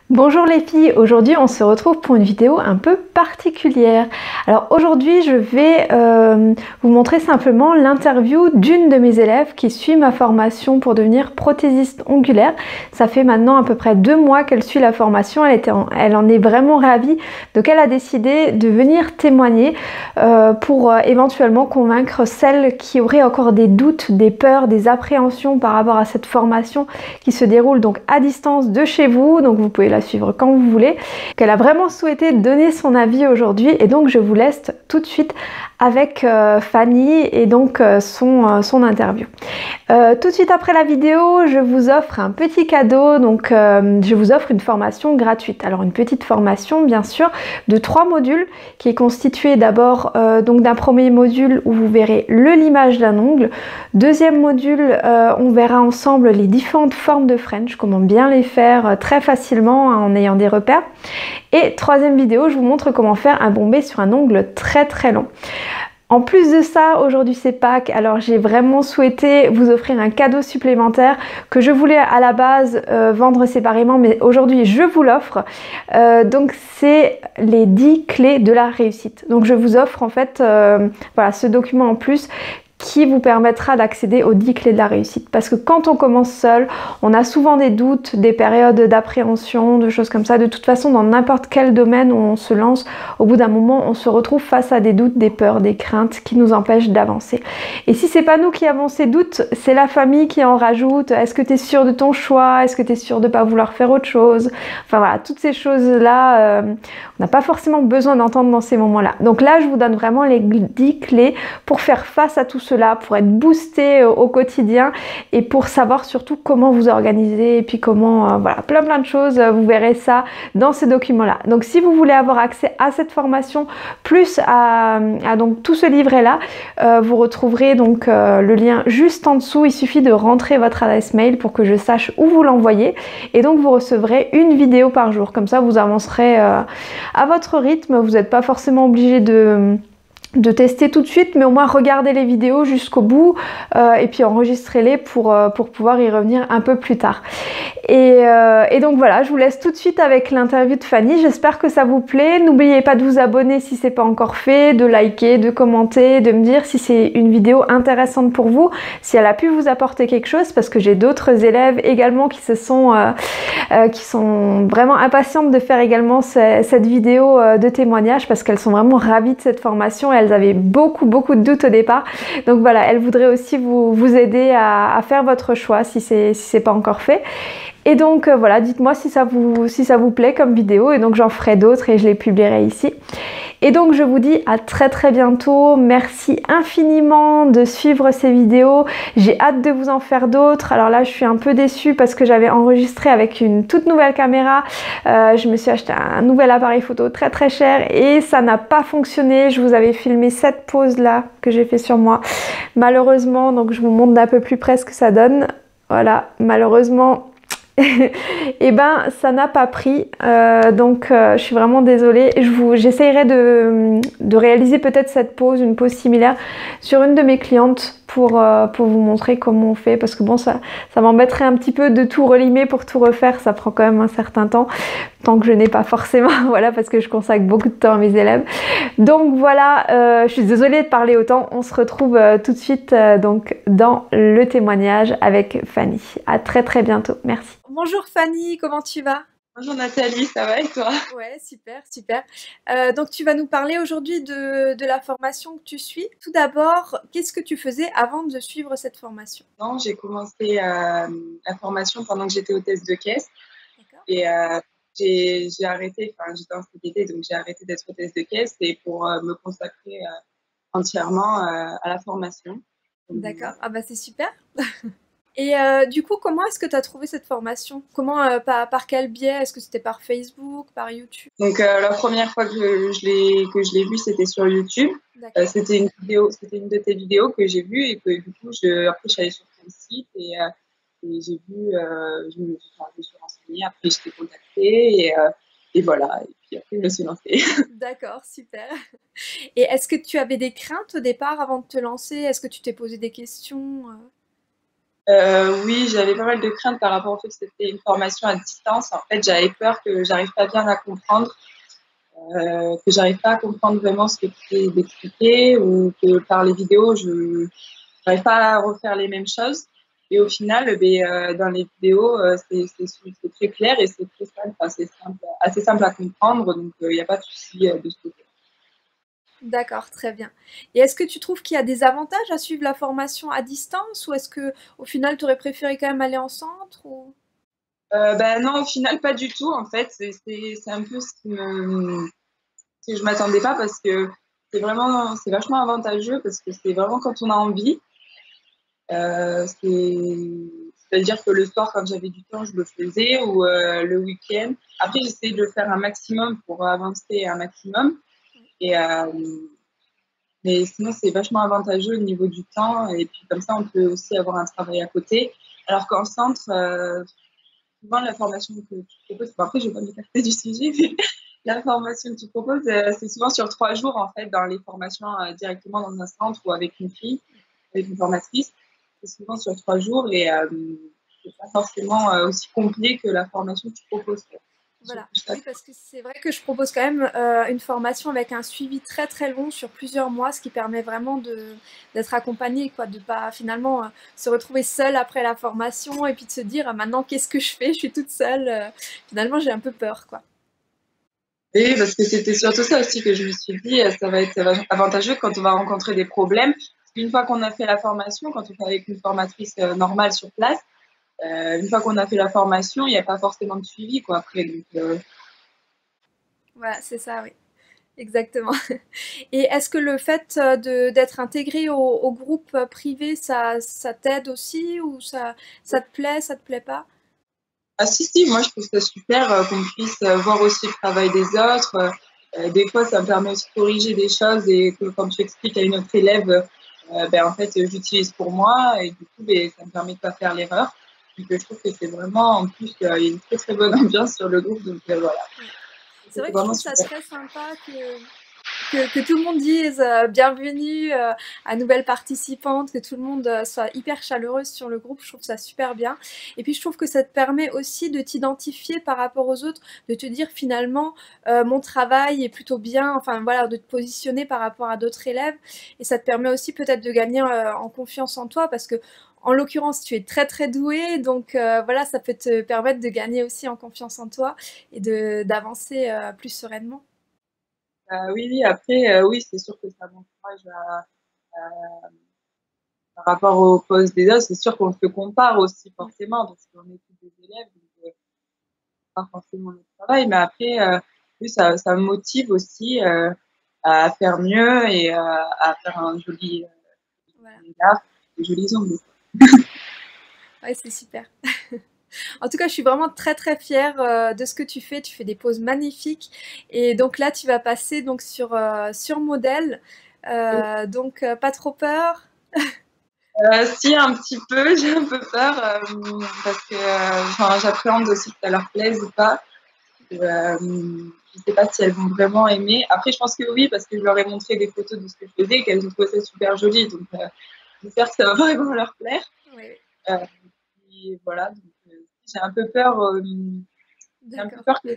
Bonjour les filles, aujourd'hui on se retrouve pour une vidéo un peu particulière. Alors aujourd'hui je vais vous montrer simplement l'interview d'une de mes élèves qui suit ma formation pour devenir prothésiste ongulaire. Ça fait maintenant à peu près 2 mois qu'elle suit la formation, elle en est vraiment ravie, donc elle a décidé de venir témoigner pour éventuellement convaincre celles qui auraient encore des doutes, des peurs, des appréhensions par rapport à cette formation qui se déroule donc à distance de chez vous, donc vous pouvez la suivre quand vous voulez, qu'elle a vraiment souhaité donner son avis aujourd'hui et donc je vous laisse tout de suite avec Fanny et donc son interview. Tout de suite après la vidéo, je vous offre un petit cadeau, donc je vous offre une formation gratuite. Alors une petite formation bien sûr de 3 modules qui est constituée d'abord donc d'un premier module où vous verrez le limage d'un ongle, deuxième module on verra ensemble les différentes formes de French, comment bien les faire très facilement en ayant des repères, et troisième vidéo je vous montre comment faire un bombé sur un ongle très long. En plus de ça, aujourd'hui c'est Pâques, alors j'ai vraiment souhaité vous offrir un cadeau supplémentaire que je voulais à la base vendre séparément, mais aujourd'hui je vous l'offre. Donc c'est les 10 clés de la réussite. Donc je vous offre en fait voilà, ce document en plus qui vous permettra d'accéder aux 10 clés de la réussite. Parce que quand on commence seul, on a souvent des doutes, des périodes d'appréhension, de choses comme ça. De toute façon, dans n'importe quel domaine où on se lance, au bout d'un moment, on se retrouve face à des doutes, des peurs, des craintes qui nous empêchent d'avancer. Et si c'est pas nous qui avons ces doutes, c'est la famille qui en rajoute. Est-ce que tu es sûr de ton choix? Est-ce que tu es sûr de ne pas vouloir faire autre chose? Enfin voilà, toutes ces choses-là, on n'a pas forcément besoin d'entendre dans ces moments-là. Donc là, je vous donne vraiment les 10 clés pour faire face à tout cela, pour être boosté au quotidien et pour savoir surtout comment vous organiser et puis comment, voilà, plein de choses, vous verrez ça dans ce document-là. Donc si vous voulez avoir accès à cette formation, plus à donc tout ce livret-là, vous retrouverez donc le lien juste en dessous. Il suffit de rentrer votre adresse mail pour que je sache où vous l'envoyez et donc vous recevrez une vidéo par jour. Comme ça, vous avancerez à votre rythme. Vous n'êtes pas forcément obligé de tester tout de suite, mais au moins regardez les vidéos jusqu'au bout et puis enregistrez-les pour pouvoir y revenir un peu plus tard. Et donc voilà, je vous laisse tout de suite avec l'interview de Fanny. J'espère que ça vous plaît. N'oubliez pas de vous abonner si c'est pas encore fait, de liker, de commenter, de me dire si c'est une vidéo intéressante pour vous, si elle a pu vous apporter quelque chose, parce que j'ai d'autres élèves également qui sont vraiment impatientes de faire également cette vidéo de témoignage parce qu'elles sont vraiment ravies de cette formation et elles avaient beaucoup de doutes au départ. Donc voilà, elles voudraient aussi vous aider à faire votre choix si c'est pas encore fait. Et donc voilà, dites-moi si ça vous plaît comme vidéo et donc j'en ferai d'autres et je les publierai ici. Et donc je vous dis à très bientôt. Merci infiniment de suivre ces vidéos. J'ai hâte de vous en faire d'autres. Alors là je suis un peu déçue parce que j'avais enregistré avec une toute nouvelle caméra. Je me suis acheté un nouvel appareil photo très cher et ça n'a pas fonctionné. Je vous avais filmé cette pose là que j'ai fait sur moi. Malheureusement, donc je vous montre d'un peu plus près ce que ça donne. Voilà, malheureusement et ben ça n'a pas pris, donc je suis vraiment désolée. J'essayerai de réaliser peut-être cette pose, une pose similaire sur une de mes clientes pour vous montrer comment on fait, parce que bon ça m'embêterait un petit peu de tout relimer pour tout refaire, ça prend quand même un certain temps que je n'ai pas forcément, voilà, parce que je consacre beaucoup de temps à mes élèves. Donc voilà, je suis désolée de parler autant. On se retrouve tout de suite donc dans le témoignage avec Fanny. À très bientôt. Merci. Bonjour Fanny, comment tu vas? Bonjour Nathalie, ça va et toi? Ouais, super. Donc tu vas nous parler aujourd'hui de la formation que tu suis. Tout d'abord, qu'est-ce que tu faisais avant de suivre cette formation? Non, j'ai commencé la formation pendant que j'étais hôtesse de caisse D'accord. et j'ai arrêté, enfin j'étais en CDD donc j'ai arrêté d'être hôtesse de caisse et pour me consacrer entièrement à la formation. D'accord. Ah bah c'est super. Et du coup, comment est-ce que tu as trouvé cette formation? Comment, par quel biais? Est-ce que c'était par Facebook, par YouTube? Donc la première fois que je l'ai vue, c'était sur YouTube. D'accord. C'était une de tes vidéos que j'ai vue et que du coup, après je suis allée sur ton site et j'ai vu, je me suis renseignée, après je t'ai contactée et voilà. Et puis après, je me suis lancée. D'accord, super. Et est-ce que tu avais des craintes au départ avant de te lancer? Est-ce que tu t'es posé des questions? Oui, j'avais pas mal de craintes par rapport au fait que c'était une formation à distance. En fait, j'avais peur que j'arrive pas bien à comprendre, que j'arrive pas à comprendre vraiment ce que tu essaies d'expliquer ou que par les vidéos, je n'arrive pas à refaire les mêmes choses. Et au final, dans les vidéos, c'est très clair et c'est très simple, enfin, c'est simple, assez simple à comprendre, donc il n'y a pas de souci de ce côté. D'accord, très bien. Et est-ce que tu trouves qu'il y a des avantages à suivre la formation à distance ou est-ce que au final tu aurais préféré quand même aller en centre ou... Ben non, au final, pas du tout. En fait, c'est un peu ce que je m'attendais pas parce que c'est vachement avantageux parce que c'est vraiment quand on a envie. C'est-à-dire que le soir, quand j'avais du temps, je le faisais ou le week-end. Après, j'essayais de le faire un maximum pour avancer un maximum. Et, mais sinon, c'est vachement avantageux au niveau du temps. Et puis, comme ça, on peut aussi avoir un travail à côté. Alors qu'en centre, souvent, la formation que tu proposes, bon, après, je ne vais pas m'écarter du sujet, mais la formation que tu proposes, c'est souvent sur 3 jours, en fait, dans les formations directement dans un centre ou avec une fille, avec une formatrice. C'est souvent sur 3 jours et c'est pas forcément aussi complet que la formation que tu proposes. Voilà, oui, parce que c'est vrai que je propose quand même une formation avec un suivi très très long sur plusieurs mois, ce qui permet vraiment d'être accompagné, quoi, de pas finalement se retrouver seule après la formation et puis de se dire maintenant qu'est-ce que je fais, je suis toute seule. Finalement, j'ai un peu peur, quoi. Oui, parce que c'était surtout ça aussi que je me suis dit, ça va être avantageux quand on va rencontrer des problèmes. Une fois qu'on a fait la formation, quand on fait avec une formatrice normale sur place, une fois qu'on a fait la formation, il n'y a pas forcément de suivi, quoi, après. Donc, Voilà, c'est ça, oui. Exactement. Et est-ce que le fait d'être intégré au groupe privé, ça t'aide aussi ou ça te plaît pas? ah si, si, moi je trouve ça super qu'on puisse voir aussi le travail des autres. Des fois, ça me permet aussi de corriger des choses et que quand tu expliques à une autre élève, en fait, j'utilise pour moi et du coup, ça me permet de pas faire l'erreur. Donc, je trouve que c'est vraiment, en plus, il y a une très très bonne ambiance sur le groupe, donc voilà, Ouais. C'est c'est vrai que je vraiment trouve ça super. très sympa que tout le monde dise bienvenue à nouvelles participantes, que tout le monde soit hyper chaleureuse sur le groupe, je trouve ça super bien. Et puis je trouve que ça te permet aussi de t'identifier par rapport aux autres, de te dire finalement mon travail est plutôt bien, enfin voilà, de te positionner par rapport à d'autres élèves. Et ça te permet aussi peut-être de gagner en confiance en toi parce que en l'occurrence, tu es très très doué, donc voilà, ça peut te permettre de gagner aussi en confiance en toi et d'avancer plus sereinement. Oui, oui, après, oui, c'est sûr que ça m'encourage par rapport aux postes des autres. C'est sûr qu'on se compare aussi forcément parce qu'on est tous des élèves, donc pas forcément le travail. Mais après, oui, ça me motive aussi à faire mieux et à faire un joli Voilà. regard, des jolis ongles. Ouais, c'est super. En tout cas, je suis vraiment très très fière de ce que tu fais. Tu fais des poses magnifiques. Et donc là, tu vas passer donc sur modèle. Donc pas trop peur. Si, un petit peu, j'ai un peu peur parce que enfin, j'appréhende aussi que ça leur plaise ou pas. Je sais pas si elles vont vraiment aimer. Après, je pense que oui, parce que je leur ai montré des photos de ce que je faisais et qu'elles ont trouvé ça super joli. Donc, j'espère que ça va vraiment leur plaire. Oui, oui. Euh, et voilà, donc, j'ai un peu peur. J'ai un peu D'accord. peur que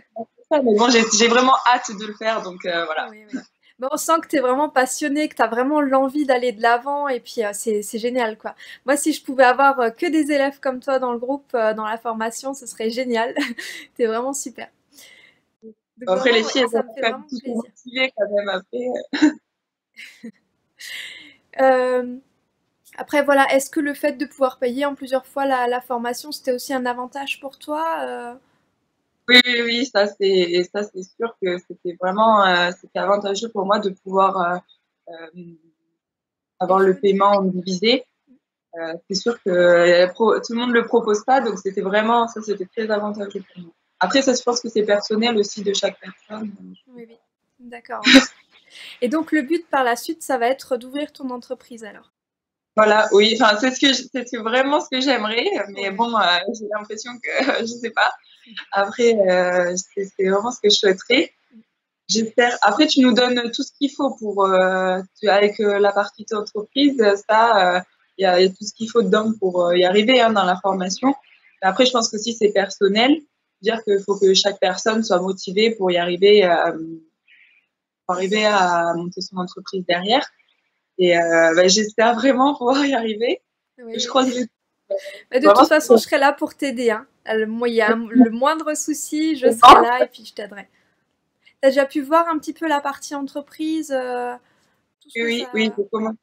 ça, mais bon, j'ai vraiment hâte de le faire. Donc, voilà. Oui, oui. Mais on sent que tu es vraiment passionné, que tu as vraiment l'envie d'aller de l'avant et puis c'est génial quoi. Moi, si je pouvais avoir que des élèves comme toi dans le groupe, dans la formation, ce serait génial. Tu es vraiment super. Donc Après, les vraiment, filles, elles ça vont me fait quand même vraiment toutes plaisir. motivées quand même après. Euh, Après, voilà, est-ce que le fait de pouvoir payer en plusieurs fois la formation, c'était aussi un avantage pour toi Oui, oui, oui, ça, c'est sûr que c'était vraiment, c'était avantageux pour moi de pouvoir avoir le échelonner? paiement divisé. C'est sûr que tout le monde le propose pas, donc c'était vraiment, ça, c'était très avantageux pour moi. Après, ça, je pense que c'est personnel aussi de chaque personne. Oui, oui. D'accord, ok. Et donc, le but par la suite, ça va être d'ouvrir ton entreprise alors? Voilà, oui, enfin, c'est vraiment ce que j'aimerais, mais Oui, bon, j'ai l'impression que, je sais pas. Après, c'est vraiment ce que je souhaiterais. J'espère. Après, tu nous donnes tout ce qu'il faut pour avec la partie de l'entreprise. Ça, il y a tout ce qu'il faut dedans pour y arriver hein, dans la formation. Mais après, je pense que si c'est personnel, dire qu'il faut que chaque personne soit motivée pour y arriver, pour arriver à monter son entreprise derrière. Et j'espère vraiment pouvoir y arriver. Oui. Je crois que De toute façon, je serai là pour t'aider. Hein. Moi, il y a le moindre souci, je serai là et puis je t'aiderai. Tu as déjà pu voir un petit peu la partie entreprise Oui, oui.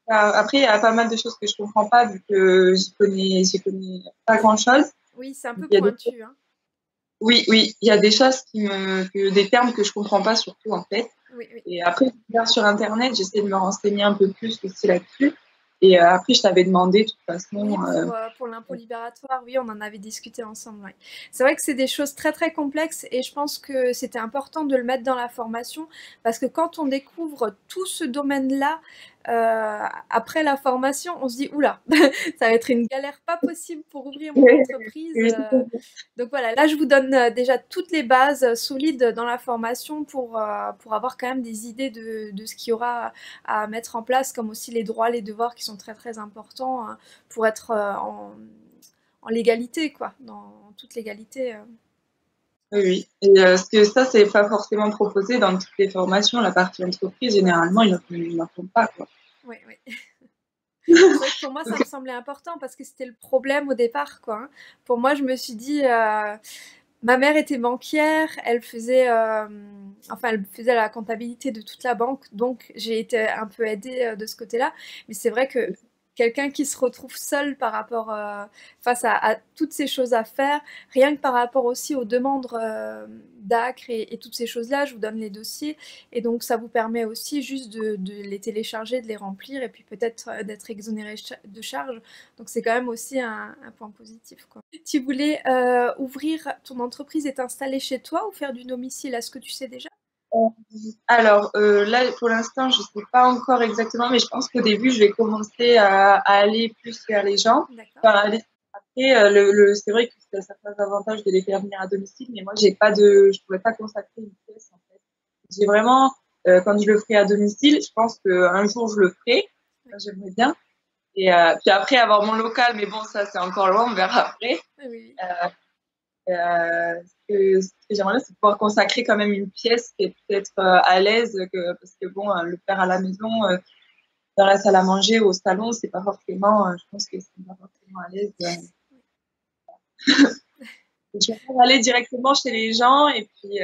Après, il y a pas mal de choses que je comprends pas vu que j'y connais pas grand-chose. Oui, c'est un peu pointu. Hein. Oui, oui. Il y a des choses des termes que je comprends pas surtout en fait. Oui. Et après, je regarde sur Internet, j'essaie de me renseigner un peu plus aussi là-dessus. Et après, je t'avais demandé, de toute façon. Oui, pour l'impôt libératoire, oui, on en avait discuté ensemble. Ouais. C'est vrai que c'est des choses très très complexes et je pense que c'était important de le mettre dans la formation parce que quand on découvre tout ce domaine-là, après la formation, on se dit oula, ça va être une galère pas possible pour ouvrir mon entreprise. Donc voilà, là je vous donne déjà toutes les bases solides dans la formation pour avoir quand même des idées de ce qu'il y aura à mettre en place, comme aussi les droits, les devoirs qui sont très très importants pour être en légalité, quoi, dans toute légalité. Oui, et parce que ça, c'est pas forcément proposé dans toutes les formations. La partie entreprise, généralement, ils n'en font pas, quoi. Oui, oui. C'est vrai que pour moi, ça me semblait important parce que c'était le problème au départ, quoi. Hein. Pour moi, je me suis dit, ma mère était banquière, elle faisait la comptabilité de toute la banque, donc j'ai été un peu aidée de ce côté-là. Mais c'est vrai que quelqu'un qui se retrouve seul par rapport face à toutes ces choses à faire, rien que par rapport aussi aux demandes d'ACRE et toutes ces choses-là, je vous donne les dossiers et donc ça vous permet aussi juste de les télécharger, de les remplir et puis peut-être d'être exonéré de charges. Donc c'est quand même aussi un point positif, quoi. Tu voulais ouvrir ton entreprise et t'installer chez toi ou faire du domicile? Est-ce que tu sais déjà? Alors là, pour l'instant, je sais pas encore exactement, mais je pense qu'au début, je vais commencer à aller plus vers les gens. Enfin, après, c'est vrai que ça a certains avantages de les faire venir à domicile, mais moi, je pourrais pas consacrer une pièce en fait. J'ai vraiment, quand je le ferai à domicile, je pense qu'un jour je le ferai. J'aimerais bien. Et puis après avoir mon local, mais bon, ça c'est encore loin, on verra après. Oui. Ce que j'aimerais, c'est pouvoir consacrer quand même une pièce qui est peut-être à l'aise, parce que bon, le faire à la maison, dans la salle à manger ou au salon, c'est pas forcément, je pense que c'est pas forcément à l'aise. Je vais aller directement chez les gens et puis.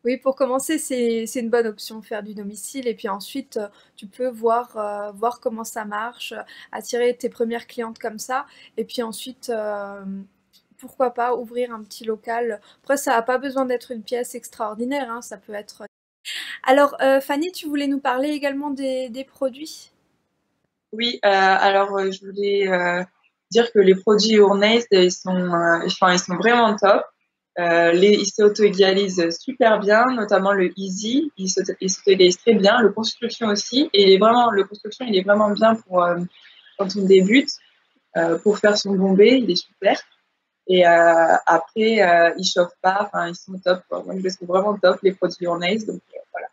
Oui, pour commencer, c'est une bonne option, faire du domicile. Et puis ensuite, tu peux voir comment ça marche, attirer tes premières clientes comme ça. Et puis ensuite, pourquoi pas ouvrir un petit local. Après, ça n'a pas besoin d'être une pièce extraordinaire, hein, ça peut être... Alors, Fanny, tu voulais nous parler également des produits? Oui, alors je voulais dire que les produits Urnace, ils sont vraiment top. Ils s'auto-égalisent super bien, notamment le Easy, il s'auto-égalise très bien, le Construction aussi, et le Construction, il est vraiment bien pour quand on débute, pour faire son bombé, il est super. Et après, ils chauffent pas, enfin, ils sont top, quoi. Moi, je les trouve vraiment top, les produits Urnace, donc voilà.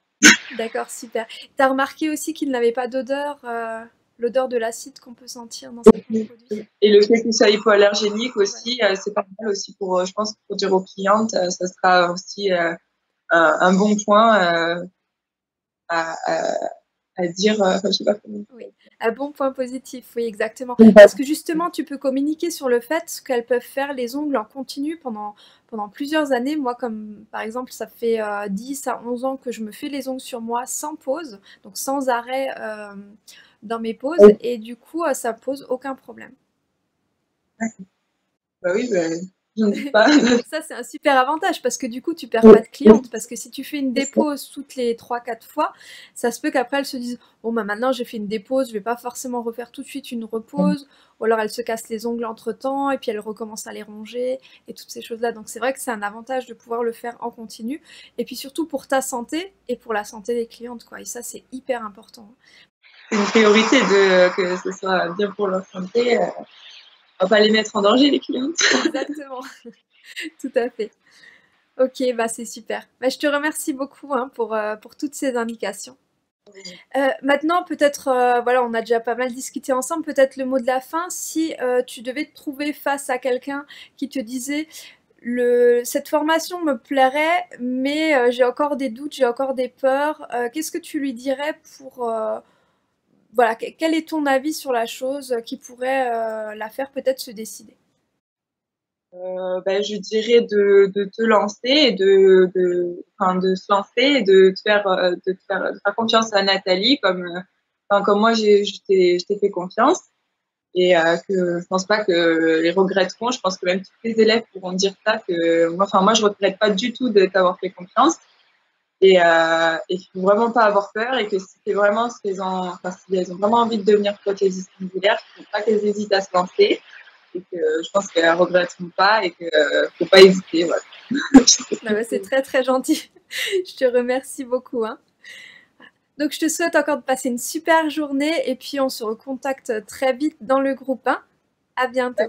D'accord, super. T'as remarqué aussi qu'ils n'avaient pas d'odeur, l'odeur de l'acide qu'on peut sentir dans certains produits? Et le fait qu'il soit hypoallergénique aussi, c'est pas mal aussi je pense, pour dire aux clientes, ça sera aussi un bon point à, à dire, je sais pas comment. Oui, un bon point positif, oui, exactement. Parce que justement, tu peux communiquer sur le fait qu'elles peuvent faire les ongles en continu pendant plusieurs années. Moi, comme par exemple, ça fait 10 à 11 ans que je me fais les ongles sur moi sans pause, donc sans arrêt dans mes pauses, et du coup, ça ne pose aucun problème. Bah oui, j'en doute pas. Ça, c'est un super avantage parce que du coup, tu perds pas de clientes. Parce que si tu fais une dépose toutes les 3-4 fois, ça se peut qu'après elles se disent bon, bah maintenant j'ai fait une dépose, je vais pas forcément refaire tout de suite une repose. Ou alors elles se cassent les ongles entre temps et puis elles recommencent à les ronger et toutes ces choses-là. Donc c'est vrai que c'est un avantage de pouvoir le faire en continu. Et puis surtout pour ta santé et pour la santé des clientes, quoi. Et ça, c'est hyper important. C'est une priorité que ce soit bien pour leur santé. On va pas les mettre en danger, les clientes. Exactement. Tout à fait. Ok, bah c'est super. Bah, je te remercie beaucoup hein, pour toutes ces indications. Maintenant, peut-être, voilà, on a déjà pas mal discuté ensemble, peut-être le mot de la fin, si tu devais te trouver face à quelqu'un qui te disait cette formation me plairait, mais j'ai encore des doutes, j'ai encore des peurs, qu'est-ce que tu lui dirais pour... voilà, quel est ton avis sur la chose qui pourrait la faire peut-être se décider? Je dirais de te lancer et enfin, de se lancer et de faire confiance à Nathalie comme moi je t'ai fait confiance et que je pense pas que les regretteront. Je pense que même tous les élèves pourront dire ça que moi je regrette pas du tout de t'avoir fait confiance et qu'il faut vraiment pas avoir peur et que si c'est vraiment si elles ont vraiment envie de devenir prothésistes angulaires, il faut pas qu'elles hésitent à se lancer et que je pense qu'elles ne regretteront pas et qu'il ne faut pas hésiter. Voilà. Ah bah, c'est très très gentil. Je te remercie beaucoup, hein. Donc je te souhaite encore de passer une super journée et puis on se recontacte très vite dans le groupe, hein. À bientôt.